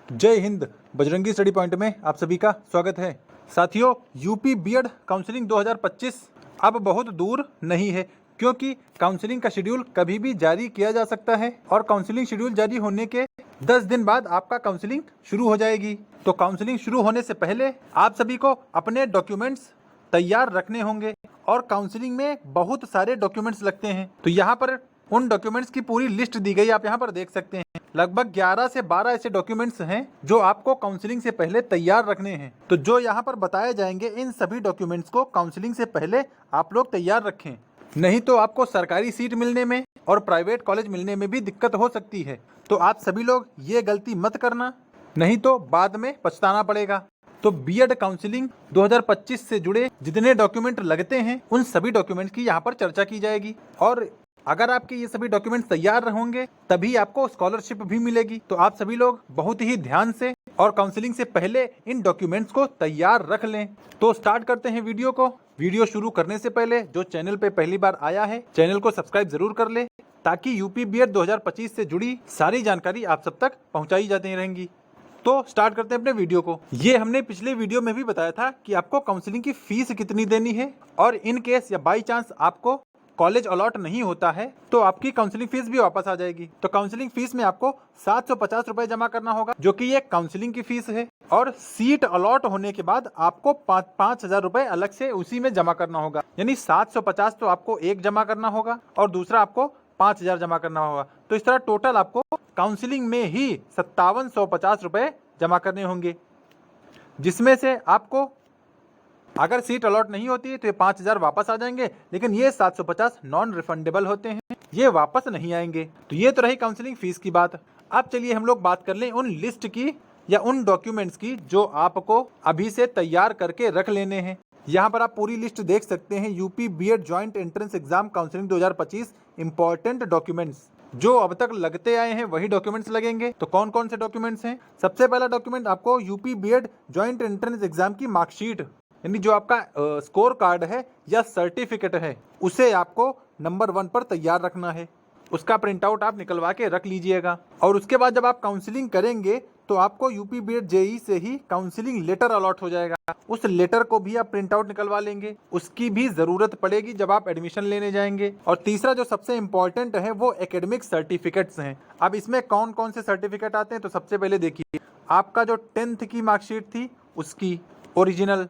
जय Hind. Bajrangi study point में आप सभी का स्वागत है। साथियों, यूपी बीएड काउंसलिंग 2025 अब बहुत दूर नहीं है, क्योंकि काउंसलिंग का शेड्यूल कभी भी जारी किया जा सकता है और काउंसलिंग शेड्यूल जारी होने के 10 दिन बाद आपका काउंसलिंग शुरू हो जाएगी। तो काउंसलिंग शुरू होने से पहले आप सभी को अपने डॉक्यूमेंट्स तैयार रखने होंगे और काउंसलिंग में बहुत सारे डॉक्यूमेंट्स लगते हैं। तो यहाँ पर उन डॉक्यूमेंट्स की पूरी लिस्ट दी गई, आप यहाँ पर देख सकते हैं। लगभग 11 से 12 ऐसे डॉक्यूमेंट्स हैं जो आपको काउंसलिंग से पहले तैयार रखने हैं। तो जो यहाँ पर बताए जाएंगे, इन सभी डॉक्यूमेंट्स को काउंसलिंग से पहले आप लोग तैयार रखें, नहीं तो आपको सरकारी सीट मिलने में और प्राइवेट कॉलेज मिलने में भी दिक्कत हो सकती है। तो आप सभी लोग ये गलती मत करना, नहीं तो बाद में पछताना पड़ेगा। तो बीएड काउंसलिंग 2025 से जुड़े जितने डॉक्यूमेंट लगते हैं, उन सभी डॉक्यूमेंट्स की यहाँ पर चर्चा की जाएगी। और अगर आपके ये सभी डॉक्यूमेंट्स तैयार होंगे तभी आपको स्कॉलरशिप भी मिलेगी। तो आप सभी लोग बहुत ही ध्यान से और काउंसलिंग से पहले इन डॉक्यूमेंट्स को तैयार रख लें। तो स्टार्ट करते हैं वीडियो को। वीडियो शुरू करने से पहले जो चैनल पे पहली बार आया है, चैनल को सब्सक्राइब जरूर कर ले, ताकि यूपी बीएड 2025 से जुड़ी सारी जानकारी आप सब तक पहुँचाई जाती रहेंगी। तो स्टार्ट करते हैं अपने वीडियो को। ये हमने पिछले वीडियो में भी बताया था कि आपको काउंसलिंग की फीस कितनी देनी है, और इन केस या बाई चांस आपको कॉलेज अलॉट नहीं होता है तो आपकी काउंसलिंग फीस भी वापस आ जाएगी। तो काउंसलिंग फीस में आपको 750 रुपए जमा करना होगा, जो कि ये काउंसलिंग की फीस है। और सीट अलॉट होने के बाद आपको 5,000 रुपए अलग से उसी में जमा करना होगा। यानी 750 तो आपको एक जमा करना होगा और दूसरा आपको 5,000 जमा करना होगा। तो इस तरह टोटल आपको काउंसलिंग में ही 5750 रुपए जमा करने होंगे, जिसमें से आपको अगर सीट अलॉट नहीं होती है तो ये 5,000 वापस आ जाएंगे, लेकिन ये 750 नॉन रिफंडेबल होते हैं, ये वापस नहीं आएंगे। तो ये तो रही काउंसलिंग फीस की बात। अब चलिए हम लोग बात कर लें उन लिस्ट की या उन डॉक्यूमेंट्स की जो आपको अभी से तैयार करके रख लेने हैं। यहाँ पर आप पूरी लिस्ट देख सकते हैं। UP BEd joint entrance exam counselling 2025 important documents, जो अब तक लगते आए हैं वही डॉक्यूमेंट्स लगेंगे। तो कौन कौन से डॉक्यूमेंट्स हैं? सबसे पहला डॉक्यूमेंट आपको UP BEd joint entrance exam की मार्कशीट, यानी जो आपका स्कोर कार्ड है या सर्टिफिकेट है, उसे आपको नंबर 1 पर तैयार रखना है। उसका प्रिंट आउट आप निकलवा के रख लीजिएगा। और उसके बाद जब आप काउंसलिंग करेंगे तो आपको यूपी बीएड जेई से ही काउंसलिंग लेटर अलॉट हो जाएगा। उस लेटर को भी आप प्रिंट आउट निकलवा लेंगे, उसकी भी जरूरत पड़ेगी जब आप एडमिशन लेने जाएंगे। और तीसरा जो सबसे इम्पोर्टेंट है वो एकेडमिक सर्टिफिकेट्स हैं। अब इसमें कौन कौन से सर्टिफिकेट आते हैं? तो सबसे पहले देखिए, आपका जो 10th की मार्कशीट थी उसकी ओरिजिनल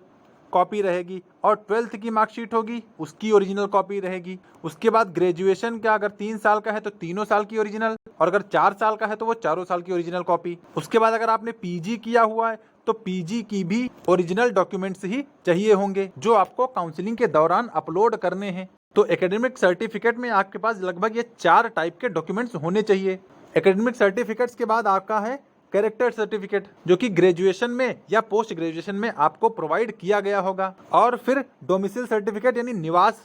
कॉपी रहेगी, और 12th की मार्कशीट होगी उसकी ओरिजिनल कॉपी रहेगी। उसके बाद ग्रेजुएशन का अगर 3 साल का है तो 3 साल की ओरिजिनल, और अगर 4 साल का है तो वो 4 साल की ओरिजिनल कॉपी। उसके बाद अगर आपने पीजी किया हुआ है तो पीजी की भी ओरिजिनल डॉक्यूमेंट्स ही चाहिए होंगे, जो आपको काउंसलिंग के दौरान अपलोड करने हैं। तो एकेडमिक सर्टिफिकेट में आपके पास लगभग ये 4 टाइप के डॉक्यूमेंट्स होने चाहिए। एकेडमिक सर्टिफिकेट्स के बाद आपका है कैरेक्टर सर्टिफिकेट, जो कि ग्रेजुएशन में या पोस्ट ग्रेजुएशन में आपको प्रोवाइड किया गया होगा। और फिर डोमिसाइल सर्टिफिकेट, यानी निवास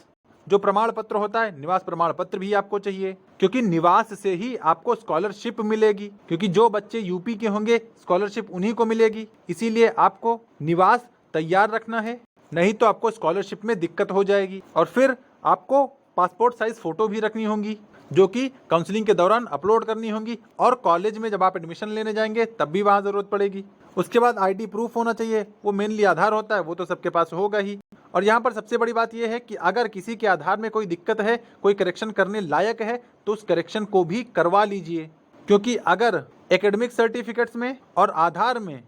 जो प्रमाण पत्र होता है, निवास प्रमाण पत्र भी आपको चाहिए, क्योंकि निवास से ही आपको स्कॉलरशिप मिलेगी। क्योंकि जो बच्चे यूपी के होंगे स्कॉलरशिप उन्हीं को मिलेगी, इसीलिए आपको निवास तैयार रखना है, नहीं तो आपको स्कॉलरशिप में दिक्कत हो जाएगी। और फिर आपको पासपोर्ट साइज फोटो भी रखनी होंगी, जो कि काउंसलिंग के दौरान अपलोड करनी होंगी, और कॉलेज में जब आप एडमिशन लेने जाएंगे तब भी वहाँ ज़रूरत पड़ेगी। उसके बाद आईडी प्रूफ होना चाहिए, वो मेनली आधार होता है, वो तो सबके पास होगा ही। और यहाँ पर सबसे बड़ी बात यह है कि अगर किसी के आधार में कोई दिक्कत है, कोई करेक्शन करने लायक है, तो उस करेक्शन को भी करवा लीजिए। क्योंकि अगर एकेडमिक सर्टिफिकेट्स में और आधार में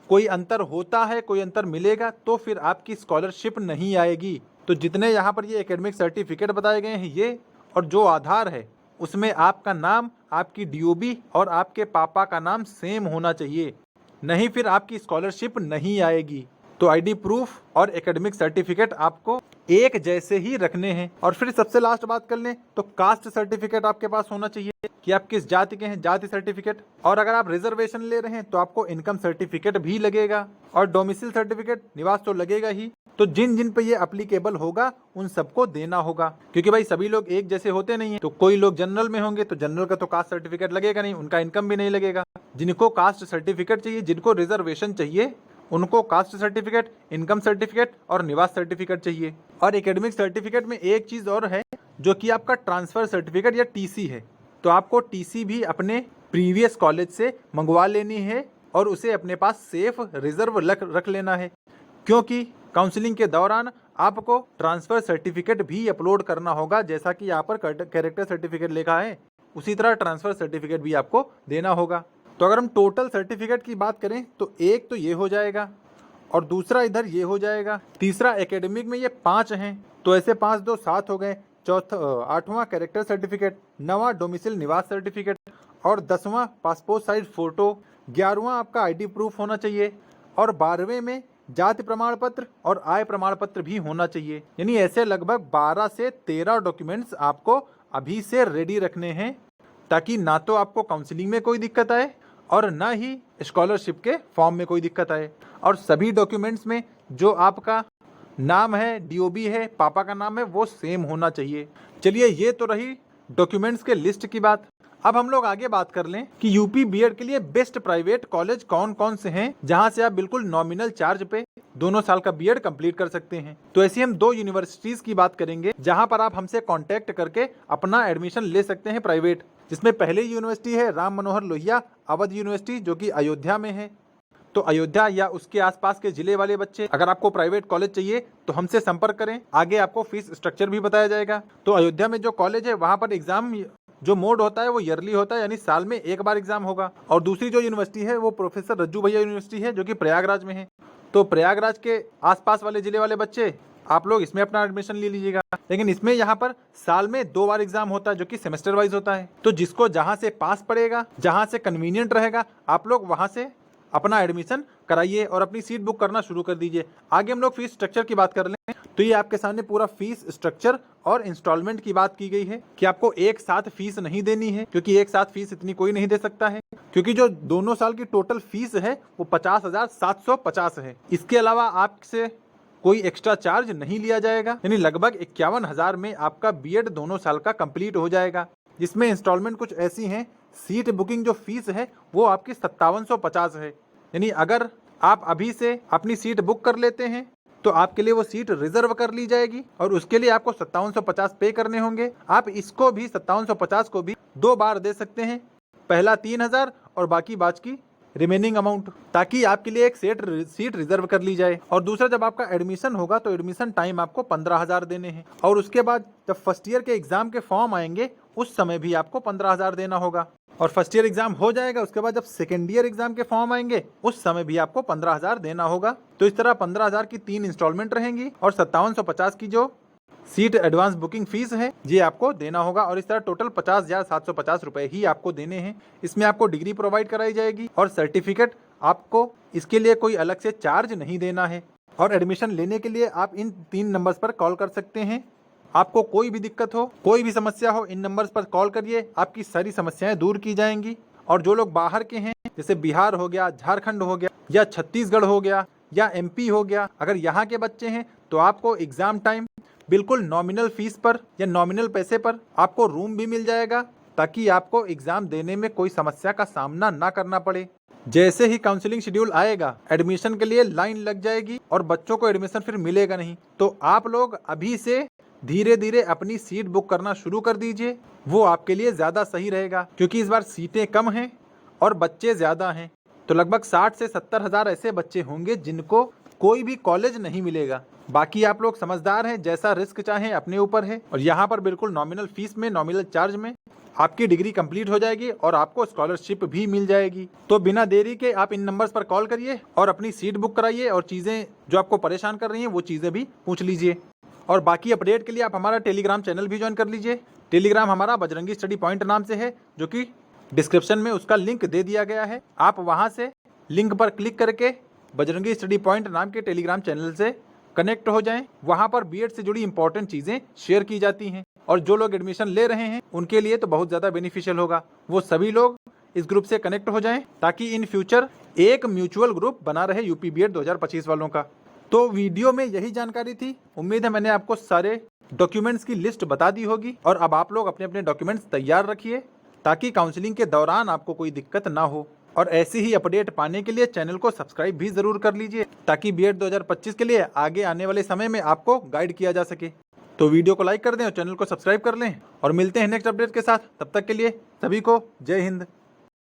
कोई अंतर होता है, कोई अंतर मिलेगा, तो फिर आपकी स्कॉलरशिप नहीं आएगी। तो जितने यहाँ पर ये एकेडमिक सर्टिफिकेट बताए गए हैं ये, और जो आधार है उसमें आपका नाम, आपकी डीओबी और आपके पापा का नाम सेम होना चाहिए, नहीं फिर आपकी स्कॉलरशिप नहीं आएगी। तो आईडी प्रूफ और एकेडमिक सर्टिफिकेट आपको एक जैसे ही रखने हैं। और फिर सबसे लास्ट बात कर लें तो कास्ट सर्टिफिकेट आपके पास होना चाहिए कि आप किस जाति के हैं, जाति सर्टिफिकेट। और अगर आप रिजर्वेशन ले रहे हैं तो आपको इनकम सर्टिफिकेट भी लगेगा, और डोमिसाइल सर्टिफिकेट, निवास तो लगेगा ही। तो जिन जिन पे ये एप्लीकेबल होगा उन सबको देना होगा, क्योंकि भाई सभी लोग एक जैसे होते नहीं है। तो कोई लोग जनरल में होंगे तो जनरल का तो कास्ट सर्टिफिकेट लगेगा नहीं, उनका इनकम भी नहीं लगेगा। जिनको कास्ट सर्टिफिकेट चाहिए, जिनको रिजर्वेशन चाहिए, उनको कास्ट सर्टिफिकेट, इनकम सर्टिफिकेट और निवास सर्टिफिकेट चाहिए। और एकेडमिक सर्टिफिकेट में एक चीज और है, जो कि आपका ट्रांसफर सर्टिफिकेट या टीसी है। तो आपको टीसी भी अपने प्रीवियस कॉलेज से मंगवा लेनी है, और उसे अपने पास सेफ रिजर्व रख लेना है, क्योंकि काउंसलिंग के दौरान आपको ट्रांसफ़र सर्टिफिकेट भी अपलोड करना होगा। जैसा कि यहाँ पर कैरेक्टर सर्टिफिकेट लिखा है, उसी तरह ट्रांसफ़र सर्टिफिकेट भी आपको देना होगा। तो अगर हम टोटल सर्टिफिकेट की बात करें तो एक तो ये हो जाएगा और दूसरा इधर ये हो जाएगा, तीसरा एकेडमिक में ये 5 हैं, तो ऐसे 5 2 7 हो गए। चौथा 8वां कैरेक्टर सर्टिफिकेट, 9वां डोमिसाइल निवास सर्टिफिकेट और 10वां पासपोर्ट साइज फ़ोटो, 11वां आपका आईडी प्रूफ होना चाहिए और 12वें में जाति प्रमाण पत्र और आय प्रमाण पत्र भी होना चाहिए। यानी ऐसे लगभग 12 से 13 डॉक्यूमेंट्स आपको अभी से रेडी रखने हैं, ताकि ना तो आपको काउंसलिंग में कोई दिक्कत आए और ना ही स्कॉलरशिप के फॉर्म में कोई दिक्कत आए। और सभी डॉक्यूमेंट्स में जो आपका नाम है, डीओबी है, पापा का नाम है, वो सेम होना चाहिए। चलिए, ये तो रही डॉक्यूमेंट्स के लिस्ट की बात। अब हम लोग आगे बात कर लें कि यूपी बीएड के लिए बेस्ट प्राइवेट कॉलेज कौन कौन से हैं, जहां से आप बिल्कुल नॉमिनल चार्ज पे दोनों साल का बीएड कंप्लीट कर सकते हैं। तो ऐसी हम 2 यूनिवर्सिटीज की बात करेंगे जहां पर आप हमसे कांटेक्ट करके अपना एडमिशन ले सकते हैं प्राइवेट, जिसमें पहले यूनिवर्सिटी है राम मनोहर लोहिया अवध यूनिवर्सिटी, जो कि अयोध्या में है। तो अयोध्या या उसके आसपास के जिले वाले बच्चे, अगर आपको प्राइवेट कॉलेज चाहिए तो हमसे संपर्क करें, आगे आपको फीस स्ट्रक्चर भी बताया जाएगा। तो अयोध्या में जो कॉलेज है वहाँ पर एग्जाम जो मोड होता है वो ईयरली होता है, यानी साल में एक बार एग्जाम होगा। और दूसरी जो यूनिवर्सिटी है वो प्रोफेसर रज्जू भैया यूनिवर्सिटी है, जो कि प्रयागराज में है। तो प्रयागराज के आसपास वाले जिले वाले बच्चे आप लोग इसमें अपना एडमिशन ले लीजिएगा। लेकिन इसमें यहाँ पर साल में 2 बार एग्जाम होता है, जो कि सेमेस्टर वाइज होता है। तो जिसको जहाँ से पास पड़ेगा, जहाँ से कन्वीनियंट रहेगा, आप लोग वहाँ से अपना एडमिशन कराइए और अपनी सीट बुक करना शुरू कर दीजिए। आगे हम लोग फीस स्ट्रक्चर की बात कर लें तो ये आपके सामने पूरा फीस स्ट्रक्चर और इंस्टॉलमेंट की बात की गई है कि आपको एक साथ फीस नहीं देनी है, क्योंकि एक साथ फीस इतनी कोई नहीं दे सकता है, क्योंकि जो दोनों साल की टोटल फीस है वो 50,750 है। इसके अलावा आपसे कोई एक्स्ट्रा चार्ज नहीं लिया जाएगा, यानी लगभग 51,000 में आपका बीएड दोनों साल का कंप्लीट हो जाएगा। जिसमें इंस्टॉलमेंट कुछ ऐसी हैं, सीट बुकिंग जो फीस है वो आपकी 5750 है, यानी अगर आप अभी से अपनी सीट बुक कर लेते हैं तो आपके लिए वो सीट रिजर्व कर ली जाएगी और उसके लिए आपको 5750 पे करने होंगे। आप इसको भी 5750 को भी 2 बार दे सकते हैं, पहला 3000 और बाकी बाच की रिमेनिंग अमाउंट, ताकि आपके लिए एक सीट रिजर्व कर ली जाए। और दूसरा, जब आपका एडमिशन होगा तो एडमिशन टाइम आपको 15,000 देने हैं, और उसके बाद जब फर्स्ट ईयर के एग्जाम के फॉर्म आएंगे उस समय भी आपको 15,000 देना होगा। और फर्स्ट ईयर एग्जाम हो जाएगा, उसके बाद जब सेकेंड ईयर एग्जाम के फॉर्म आएंगे उस समय भी आपको 15,000 देना होगा। तो इस तरह 15,000 की 3 इंस्टॉलमेंट रहेंगी और 5750 की जो सीट एडवांस बुकिंग फीस है ये आपको देना होगा। और इस तरह टोटल 50,750 रुपए ही आपको देने हैं। इसमें आपको डिग्री प्रोवाइड कराई जाएगी और सर्टिफिकेट आपको इसके लिए कोई अलग से चार्ज नहीं देना है। और एडमिशन लेने के लिए आप इन 3 नंबर्स पर कॉल कर सकते हैं। आपको कोई भी दिक्कत हो, कोई भी समस्या हो, इन नंबर्स पर कॉल करिए, आपकी सारी समस्याएं दूर की जाएंगी। और जो लोग बाहर के हैं, जैसे बिहार हो गया, झारखंड हो गया, या छत्तीसगढ़ हो गया, या एमपी हो गया, अगर यहाँ के बच्चे हैं तो आपको एग्जाम टाइम बिल्कुल नॉमिनल फीस पर या नॉमिनल पैसे पर आपको रूम भी मिल जाएगा, ताकि आपको एग्जाम देने में कोई समस्या का सामना ना करना पड़े। जैसे ही काउंसलिंग शेड्यूल आएगा, एडमिशन के लिए लाइन लग जाएगी और बच्चों को एडमिशन फिर मिलेगा नहीं। तो आप लोग अभी से धीरे धीरे अपनी सीट बुक करना शुरू कर दीजिए, वो आपके लिए ज़्यादा सही रहेगा, क्योंकि इस बार सीटें कम हैं और बच्चे ज़्यादा हैं। तो लगभग 60 से 70 हज़ार ऐसे बच्चे होंगे जिनको कोई भी कॉलेज नहीं मिलेगा। बाकी आप लोग समझदार हैं, जैसा रिस्क चाहें अपने ऊपर है। और यहाँ पर बिल्कुल नॉमिनल फीस में, नॉमिनल चार्ज में आपकी डिग्री कंप्लीट हो जाएगी और आपको स्कॉलरशिप भी मिल जाएगी। तो बिना देरी के आप इन नंबर्स पर कॉल करिए और अपनी सीट बुक कराइए, और चीज़ें जो आपको परेशान कर रही हैं वो चीज़ें भी पूछ लीजिए। और बाकी अपडेट के लिए आप हमारा टेलीग्राम चैनल भी ज्वाइन कर लीजिए। टेलीग्राम हमारा बजरंगी स्टडी पॉइंट नाम से है, जो कि डिस्क्रिप्शन में उसका लिंक दे दिया गया है। आप वहां से लिंक पर क्लिक करके बजरंगी स्टडी पॉइंट नाम के टेलीग्राम चैनल से कनेक्ट हो जाएं। वहां पर बीएड से जुड़ी इंपॉर्टेंट चीज़ें शेयर की जाती हैं, और जो लोग एडमिशन ले रहे हैं उनके लिए तो बहुत ज़्यादा बेनिफिशियल होगा। वो सभी लोग इस ग्रुप से कनेक्ट हो जाएं, ताकि इन फ्यूचर एक म्यूचुअल ग्रुप बना रहे यूपी बीएड 2025 वालों का। तो वीडियो में यही जानकारी थी। उम्मीद है मैंने आपको सारे डॉक्यूमेंट्स की लिस्ट बता दी होगी। और अब आप लोग अपने अपने डॉक्यूमेंट्स तैयार रखिए, ताकि काउंसलिंग के दौरान आपको कोई दिक्कत ना हो। और ऐसी ही अपडेट पाने के लिए चैनल को सब्सक्राइब भी ज़रूर कर लीजिए, ताकि बीएड 2025 के लिए आगे आने वाले समय में आपको गाइड किया जा सके। तो वीडियो को लाइक कर दें और चैनल को सब्सक्राइब कर लें, और मिलते हैं नेक्स्ट अपडेट के साथ। तब तक के लिए सभी को जय हिंद।